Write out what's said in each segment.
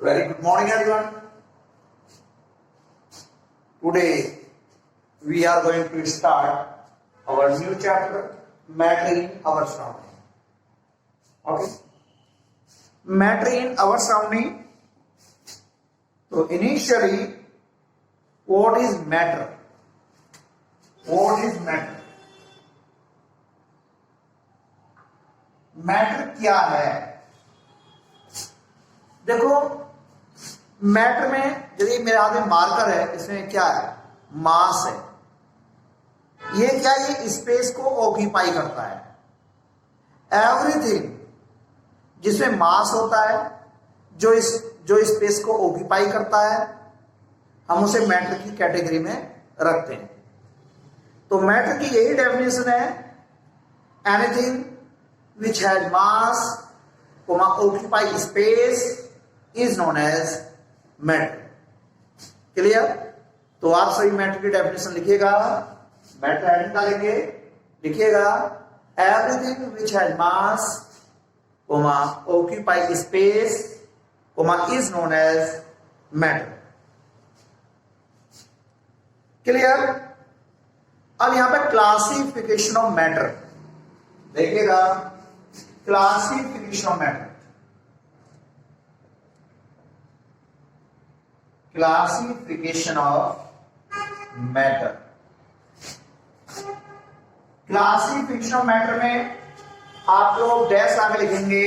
Very good morning, everyone. Today we are going to start our new chapter, matter in our surrounding. Okay, matter in our surrounding. So initially, what is matter? What is matter? Matter क्या है? देखो, matter में यदि मेरे हाथ में marker है, इसमें क्या है? मास है। ये क्या, ये स्पेस को ऑक्यूपाई करता है। एवरीथिंग जिसमें मास होता है, जो स्पेस को ऑक्यूपाई करता है, हम उसे मैटर की कैटेगरी में रखते हैं। तो मैटर की यही डेफिनेशन है, anything which has mass, occupy space is known as matter. Clear? तो आप सभी मैटर की डेफिनेशन लिखिएगा। मैटर हेडिंग डालेंगे, लिखिएगा everything which has mass, occupy space, is known as matter. Clear? अब यहां पे क्लासिफिकेशन ऑफ मैटर देखिएगा। Classification of matter, classification of matter, classification of matter में आप लोग डैश आगे लिखेंगे,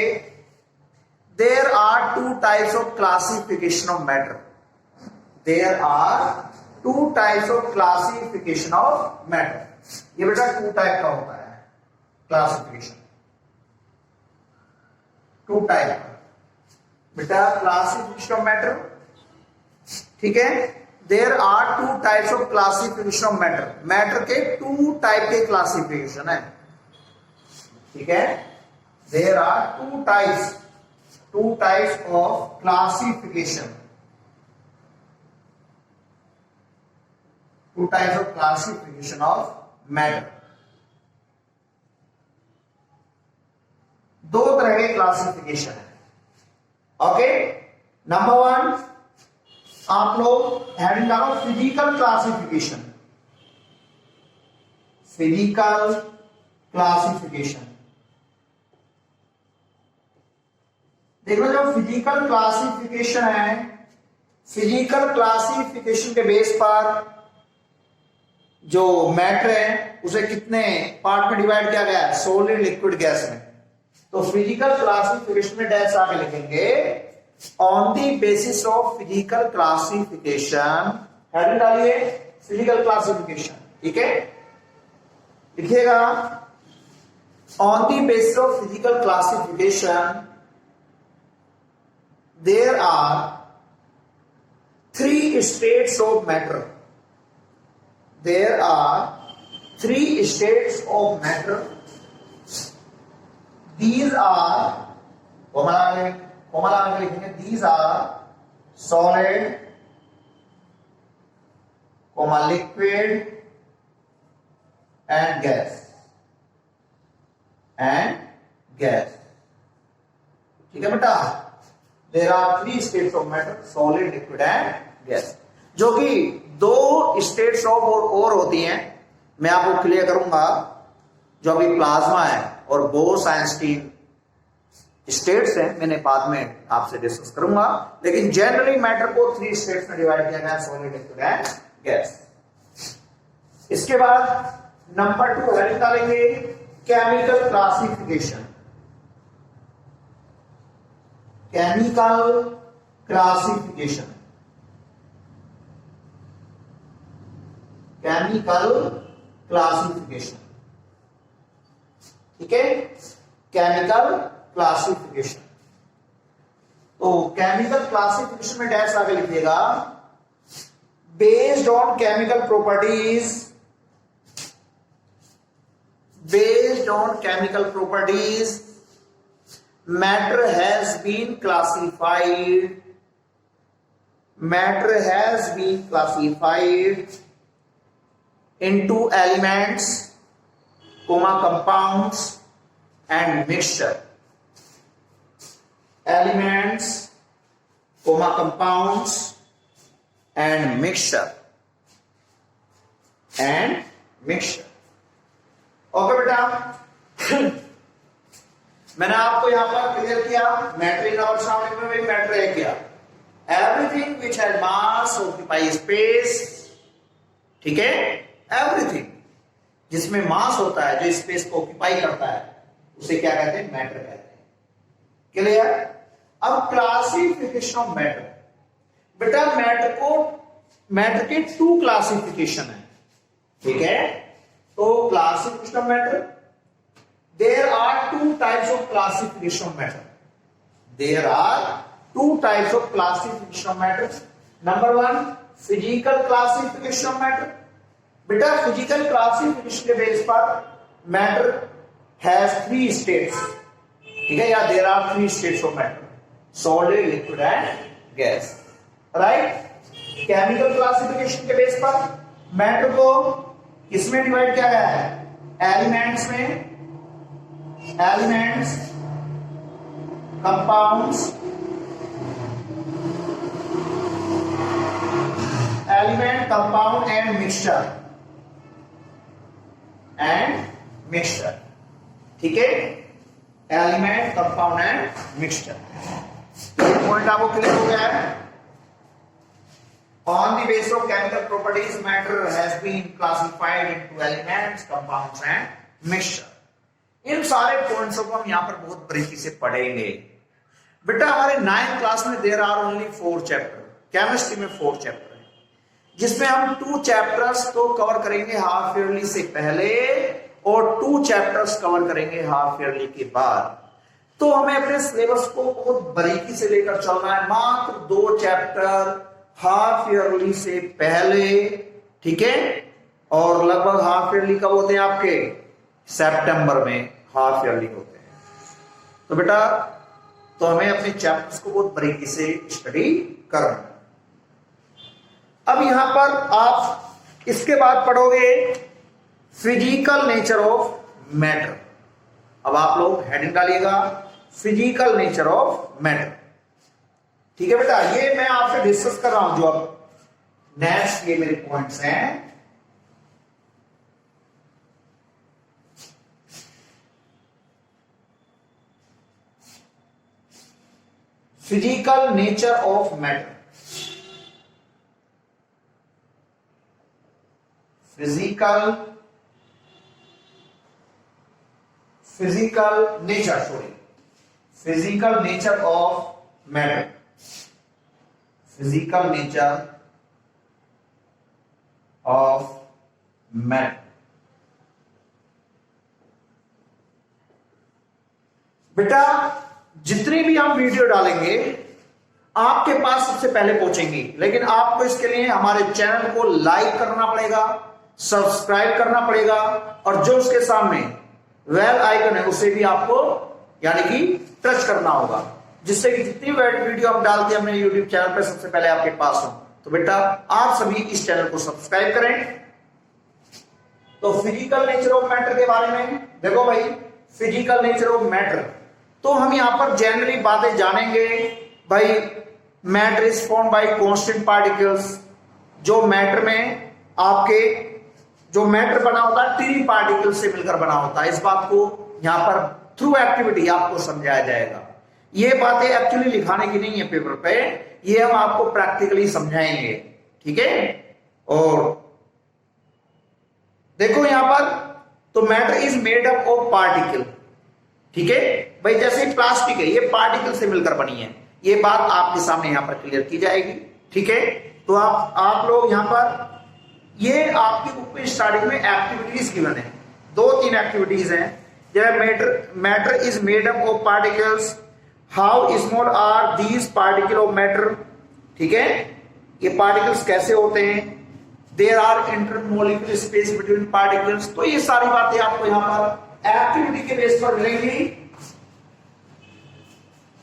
there are two types of classification of matter. There are two types of classification of matter. ये बेटा टू टाइप का होता है क्लासिफिकेशन, टू टाइप बेटा क्लासिफिकेशन ऑफ मैटर। ठीक है, there are two types of classification of matter. Matter के to type के क्लासिफिकेशन है। ठीक है, there are two types of classification, two types of classification of matter. दो तरह के क्लासिफिकेशन है। ओके, नंबर वन, आप लोग हेडिंग डालो फिजिकल क्लासिफिकेशन। फिजिकल क्लासिफिकेशन देख लो, जो फिजिकल क्लासिफिकेशन है, फिजिकल क्लासिफिकेशन के बेस पर जो मैटर है उसे कितने पार्ट में डिवाइड किया गया है? सॉलिड, लिक्विड, गैस में। तो फिजिकल क्लासिफिकेशन में डैश आगे लिखेंगे, on the basis of physical classification. Heading डालिए फिजिकल क्लासिफिकेशन। ठीक है, लिखिएगा on the basis of physical classification there are three states of matter. There are three states of matter. These are, comma लिखेंगे, these are solid, liquid and gas, ठीक है बेटा। There are three states of matter, solid, liquid and gas, जो कि दो states of और होती हैं। मैं आपको क्लियर करूंगा, जो अभी प्लाज्मा है और बोर्स आइंस्टीन स्टेट्स हैं, मैंने बाद में आपसे डिस्कस करूंगा। लेकिन जनरली मैटर को थ्री स्टेट्स में डिवाइड किया गया, सॉलिड, लिक्विड एंड गैस। इसके बाद नंबर टू हेडिंग डालेंगे chemical classification. Chemical classification, chemical classification. ठीक है, केमिकल क्लासिफिकेशन। तो केमिकल क्लासिफिकेशन में डैश आगे लिखिएगा, based on chemical properties, based on chemical properties matter has been classified, matter has been classified into elements, compounds and mixture, elements, comma compounds and mixture okay बेटा। मैंने आपको यहां पर clear किया matter in our surrounding में भी matter है क्या, everything which has mass occupy space, ठीक है, एवरीथिंग जिसमें मास होता है, जो स्पेस को ऑक्यूपाई करता है, उसे क्या कहते हैं, मैटर कहते हैं। क्लियर। अब क्लासिफिकेशन ऑफ मैटर, बेटा मैटर के टू क्लासिफिकेशन है, ठीक है। तो classification of matter, there are two types of classification of matter, there are two types of classification of matter. Number one, physical classification of matter. बेटा physical classification के base पर matter has three states, ठीक है, या there are three states of matter, solid, liquid and gas, right. Chemical classification के base पर matter को किसमें डिवाइड किया गया है, एलिमेंट्स में, elements, compounds, element, compound and mixture, ठीक है, element, compound and mixture. Point आपको क्लियर हो गया है। On the basis of chemical properties, matter has been classified into elements, compounds and mixture. इन सारे पॉइंट्स को हम यहां पर बहुत बारीकी से पढ़ेंगे। बेटा हमारे 9th क्लास में there are only 4 chapter, chemistry में 4 चैप्टर है, जिसमें हम 2 चैप्टर्स तो कवर करेंगे हाफ ईयरली से पहले और 2 चैप्टर्स कवर करेंगे हाफ ईयरली के बाद। तो हमें अपने सिलेबस को बहुत बारीकी से लेकर चलना है। मात्र 2 चैप्टर हाफ ईयरली से पहले, ठीक है, और लगभग हाफ ईयरली कब होते हैं आपके, सितंबर में हाफ ईयरली होते हैं। तो बेटा तो हमें अपने चैप्टर्स को बहुत बारीकी से स्टडी करना। अब यहां पर आप इसके बाद पढ़ोगे फिजिकल नेचर ऑफ मैटर। अब आप लोग हेडिंग डालिएगा फिजिकल नेचर ऑफ मैटर, ठीक है बेटा। ये मैं आपसे डिस्कस कर रहा हूं जो अब नेक्स्ट ये मेरे पॉइंट्स हैं। Physical nature of matter, physical nature, sorry, physical nature of matter, physical nature of matter. बेटा जितनी भी हम वीडियो डालेंगे आपके पास सबसे पहले पहुंचेंगी, लेकिन आपको इसके लिए हमारे चैनल को लाइक करना पड़ेगा, सब्सक्राइब करना पड़ेगा, और जो उसके सामने बेल आइकन है उसे भी आपको यानी कि टच करना होगा, जिससे कि जितनी वीडियो हम डालते हैं अपने यूट्यूब चैनल पर सबसे पहले आपके पास हो। तो बेटा आप सभी इस चैनल को सब्सक्राइब करें। तो फिजिकल नेचर ऑफ मैटर के बारे में देखो भाई, फिजिकल नेचर ऑफ मैटर, तो हम यहां पर जनरली बातें जानेंगे भाई। Matter is form by constant particles, जो मैटर में आपके जो मैटर बना होता है 3 पार्टिकल से मिलकर बना होता है। इस बात को यहां पर थ्रू एक्टिविटी आपको समझाया जाएगा। ये बातें एक्चुअली लिखाने की नहीं है पेपर पे, ये हम आपको प्रैक्टिकली समझाएंगे, ठीक है। और देखो यहां पर तो matter is made up of particle, ठीक है भाई। जैसे प्लास्टिक है, ये पार्टिकल से मिलकर बनी है, ये बात आपके सामने यहां पर क्लियर की जाएगी, ठीक है। तो आप लोग यहां पर ये आपकी बुक में स्टार्टिंग में एक्टिविटीज गिवन है, 2-3 एक्टिविटीज हैं। जैसे matter is made up of particles, how small are these particle of matter, ठीक है, ये पार्टिकल्स कैसे होते हैं, there are intermolecular space between particles. तो ये सारी बातें आपको यहां पर एक्टिविटी के बेस पर मिलेंगी,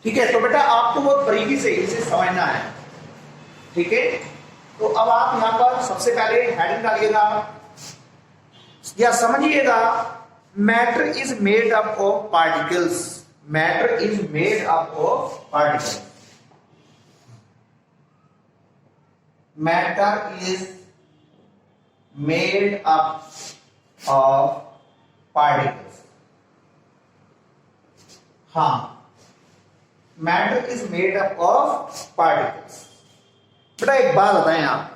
ठीक है। तो बेटा आपको बहुत बारीकी से इसे समझना है, ठीक है। तो अब आप यहां पर सबसे पहले हेडिंग डालिएगा या समझिएगा, matter is made up of particles, matter is made up of particles. Matter is made up of particles. हाँ, matter is made up of particles. बेटा एक बात बताएं आप,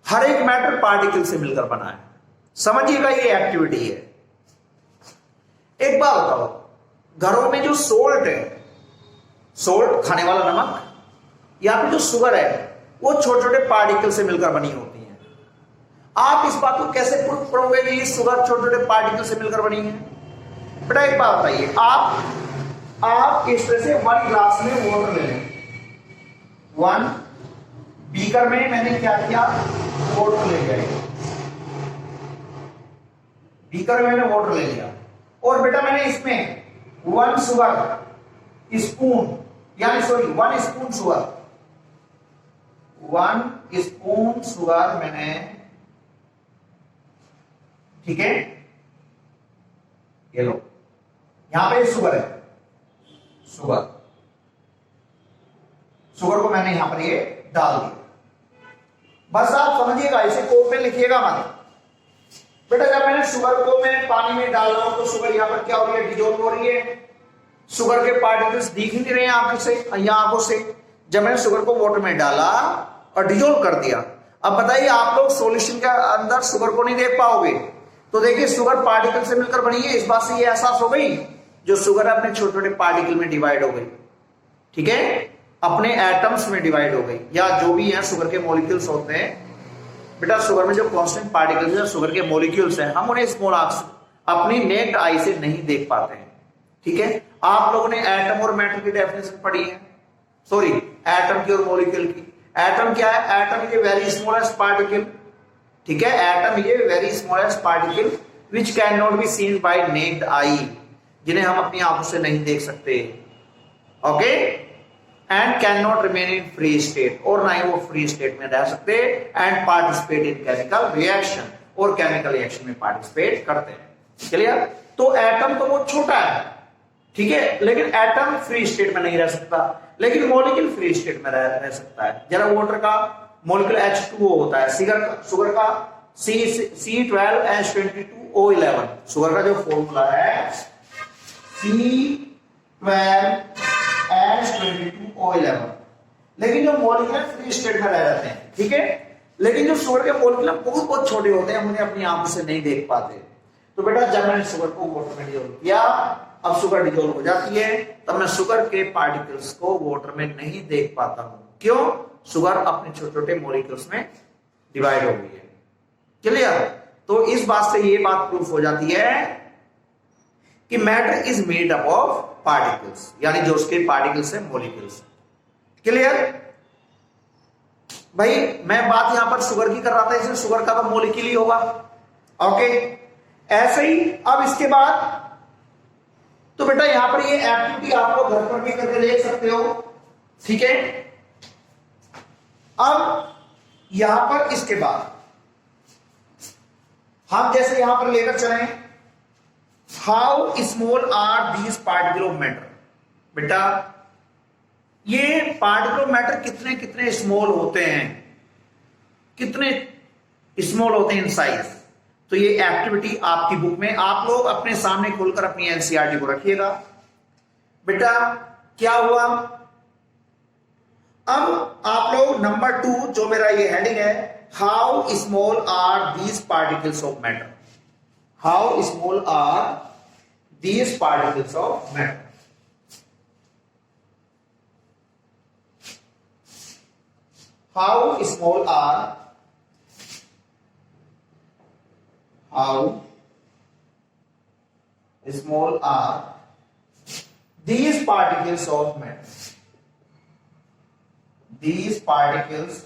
हर एक मैटर पार्टिकल से मिलकर बना है, समझिएगा ये एक्टिविटी है। एक बात बताओ, घरों में जो सोल्ट है, सोल्ट खाने वाला नमक, या फिर जो शुगर है, वो छोटे छोटे पार्टिकल से मिलकर बनी होती है। आप इस बात को कैसे प्रूव करोगे कि ये शुगर छोटे छोटे पार्टिकल से मिलकर बनी है? बेटा एक बात बताइए, आप इस तरह से 1 ग्लास में वाटर ले लें, 1 बीकर में मैंने क्या किया, वाटर ले लिया, बीकर में मैंने वाटर ले लिया, और बेटा मैंने इसमें 1 शुगर स्पून, यानी sorry 1 spoon sugar, 1 spoon sugar मैंने, ठीक है, ये लो, यहां पे शुगर है, शुगर को मैंने यहां पर ये डाल दिया। बस आप समझिएगा, इसे कोप में लिखिएगा मत। बेटा जब मैंने शुगर को मैं पानी में डाल रहा हूं तो शुगर यहां पर क्या हो रही है, डिजोल्व हो रही है। शुगर के पार्टिकल्स दिख नहीं रहे हैं आंखों से, आंखों से। जब मैंने शुगर को वाटर में डाला और डिजोल्व कर दिया, अब बताइए आप लोग सॉल्यूशन के अंदर शुगर को नहीं देख पाओगे। तो देखिए शुगर पार्टिकल से मिलकर बनी है, इस बात से ये एहसास हो गई, जो शुगर अपने छोटे छोटे पार्टिकल में डिवाइड हो गई, ठीक है, अपने एटम्स में डिवाइड हो गई, या जो भी है शुगर के मॉलिक्यूल्स होते हैं। बेटा शुगर में जो कांस्टेंट पार्टिकल्स हैं, शुगर के मॉलिक्यूल्स हैं, हम उन्हें स्मॉल आंख अपनी नेक्ड आई से नहीं देख पाते हैं, ठीक है। आप लोगों ने एटम और मैटर की डेफिनेशन पढ़ी है, सॉरी एटम की और मॉलिक्यूल की। एटम क्या है? Atom is a very smallest particle, ठीक है, atom is a very smallest particle which can not be seen by naked eye, जिन्हें हम अपनी आंखों से नहीं देख सकते, okay, and can not remain in free state, और ना ही वो फ्री स्टेट में रह सकते, and participate in chemical reaction, और केमिकल रिएक्शन में पार्टिसिपेट करते हैं। क्लियर? तो एटम तो बहुत छोटा है, ठीक है, लेकिन एटम फ्री स्टेट में नहीं रह सकता, लेकिन मॉलिक्यूल फ्री स्टेट में रह सकता है। जरा वाटर का मॉलिक्यूल H2O होता है, शुगर का C12H22O11, शुगर का जो फॉर्मूला है C12H22O11, लेकिन जो मॉलिक्यूल फ्री स्टेट में रह जाते हैं, ठीक है, लेकिन जो शुगर के मॉलिक्यूल बहुत बहुत छोटे होते हैं, हम उन्हें अपनी आंखों से नहीं देख पाते। तो बेटा जब मैंने शुगर को वाटर में डिजोल्व किया, अब शुगर डिजोल्व हो जाती है, तब मैं शुगर के पार्टिकल्स को वाटर में नहीं देख पाता हूं। क्यों? शुगर अपने छोटे छोटे मॉलिक्यूल्स में डिवाइड हो गई है। क्लियर? तो इस बात से ये बात प्रूफ हो जाती है कि matter is made up of particles, यानी जो उसके पार्टिकल्स है मॉलिक्यूल्स। क्लियर? भाई मैं बात यहां पर शुगर की कर रहा था, इसलिए शुगर का तो मॉलिक्यूल ही होगा, ओके। ऐसे ही अब इसके बाद तो बेटा यहां पर ये एक्टिविटी आप लोग घर पर भी करके देख सकते हो, ठीक है। अब यहां पर इसके बाद हम जैसे यहां पर लेकर चले, how small are these particle of matter. बेटा ये पार्टिकल ऑफ मैटर कितने कितने स्मॉल होते हैं, कितने स्मॉल होते हैं इन साइज। तो ये एक्टिविटी आपकी बुक में आप लोग अपने सामने खोलकर अपनी एनसीईआरटी को रखिएगा। बेटा क्या हुआ, अब आप लोग नंबर 2 जो मेरा ये हेडिंग है, how small are these particles of matter, how small are these particles of matter. How small are, how small are these particles of matter, these particles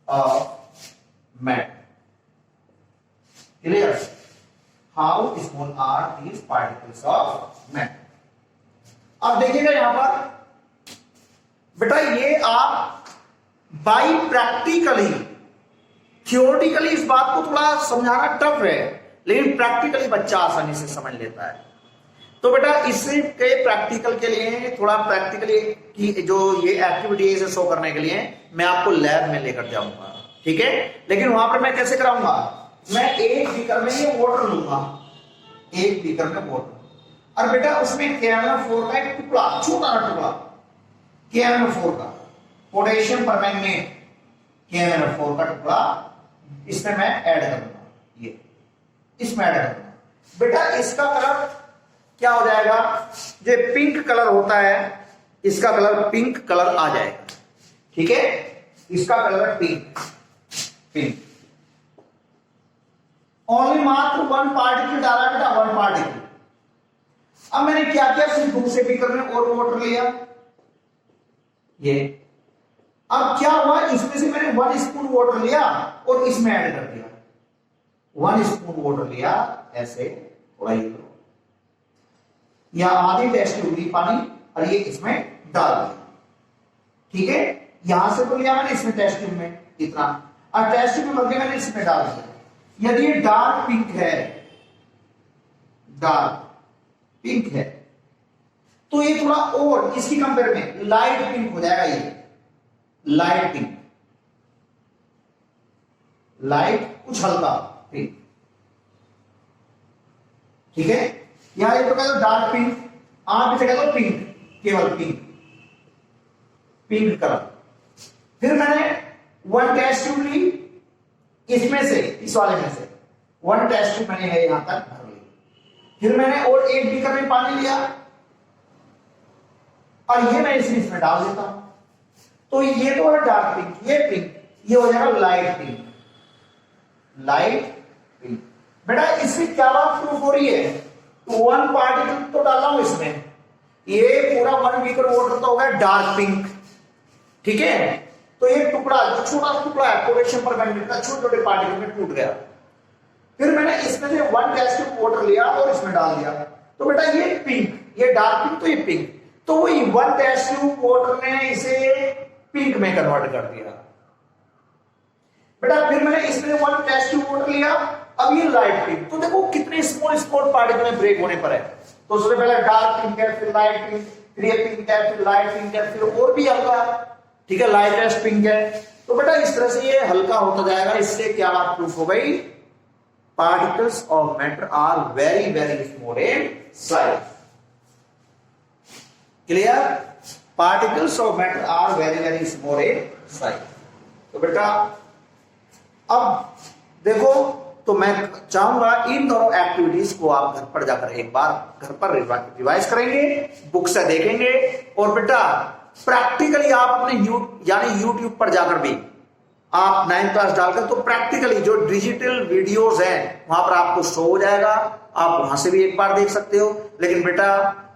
of matter। Clear? how small are these particles of matter। अब देखिएगा यहां पर बेटा ये आप by practically, theoretically इस बात को थोड़ा समझाना टफ है, लेकिन प्रैक्टिकली बच्चा आसानी से समझ लेता है। तो बेटा इसके प्रैक्टिकल के लिए थोड़ा प्रैक्टिकली की जो ये एक्टिविटी है इसे शो करने के लिए मैं आपको लैब में लेकर जाऊंगा, ठीक है। लेकिन वहां पर मैं कैसे कराऊंगा, मैं एक बीकर में ये वाटर लूंगा, एक बीकर में वाटर, और बेटा उसमें KMnO4 का एक टुकड़ा, छोटा सा टुकड़ा KMnO4 का, पोटेशियम परमैंगनेट KMnO4 का टुकड़ा इसमें मैं ऐड करूंगा, ये इसमें ऐड करूंगा। बेटा इसका कलर क्या हो जाएगा, जो पिंक कलर होता है इसका कलर पिंक कलर आ जाएगा, ठीक है। इसका कलर पिंक, पिंक। ओनली मात्र 1 पार्टिकल डाला बेटा, 1 पार्टिकल। अब मैंने क्या किया, सिर्फ दूसरे बीकर में और वाटर लिया, ये। अब क्या हुआ, इसमें से मैंने 1 स्पून वाटर लिया और इसमें ऐड कर दिया, 1 स्पून वाटर लिया, ऐसे थोड़ा ही करो, या आधी टेस्ट ट्यूब ली पानी और ये इसमें डाल दिया, ठीक है। यहां से तो लिया मैंने इसमें टेस्ट ट्यूब में इतना, और टेस्ट ट्यूब में भर के मैंने इसमें डाल दिया। यदि ये डार्क पिंक है, डार्क पिंक है, तो ये थोड़ा और इसकी कंपेयर में लाइट पिंक हो जाएगा, ये लाइट पिंक, लाइट कुछ हल्का पिंक, ठीक है। यहां ये तो कहते डार्क पिंक, आप इसे कहते हो पिंक, केवल पिंक, पिंक कलर। फिर मैंने 1 टेस्ट ट्यूब ली इसमें से, इस वाले में से 1 टेस्ट ट्यूब मैंने यहां तक भर ली। फिर मैंने और एक बीकर में पानी लिया और ये मैं इसमें डाल देता हूं, तो ये तो है डार्क पिंक, ये पिंक, ये हो जाएगा लाइट पिंक, लाइट पिंक। बेटा इसमें क्या बात प्रूफ हो रही है, 1 पार्टिकल तो डाला हूं इसमें, ये पूरा 1 बीकर वाटर तो हो गया डार्क पिंक, ठीक है। तो ये टुकड़ा जो छोटा टुकड़ा है पोटेशियम परमैंगनेट का, छोटे छोटे पार्टिकल में टूट गया। फिर मैंने इसमें से 1 टेस्ट ट्यूब वाटर लिया और इसमें डाल दिया, तो बेटा ये पिंक, ये डार्क पिंक, तो ये पिंक, तो वही 1 टेस्ट ट्यूब वाटर ने इसे पिंक में कन्वर्ट कर दिया। बेटा फिर मैंने इसमें 1 टेस्ट ट्यूब वाटर लिया, अब ये लाइट पिंक, तो देखो कितने स्मॉल स्मॉल पार्टिकल में ब्रेक होने पर है। तो सबसे पहले डार्क पिंक है, फिर लाइट पिंक, फिर ये पिंक है, फिर लाइट पिंक है, फिर और भी हल्का, ठीक है, लाइटेस्ट पिंक है। तो बेटा इस तरह से ये हल्का होता जाएगा। इससे क्या बात प्रूफ हो गई, particles of matter are very very small in size. Clear, particles of matter are very very small in size. तो बेटा अब देखो, तो मैं चाहूंगा इन दोनों एक्टिविटीज को आप घर पर जाकर एक बार घर पर रिवाइज करेंगे, बुक से देखेंगे, और बेटा प्रैक्टिकली आप अपने यानी यूट्यूब पर जाकर भी आप 9th क्लास डालकर, तो प्रैक्टिकली जो डिजिटल वीडियोस हैं वहां पर आपको शो हो जाएगा, आप वहां से भी एक बार देख सकते हो। लेकिन बेटा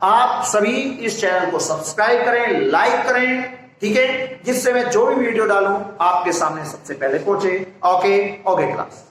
आप सभी इस चैनल को सब्सक्राइब करें, लाइक करें, ठीक है, जिससे मैं जो भी वीडियो डालूं आपके सामने सबसे पहले पहुंचे। Okay class.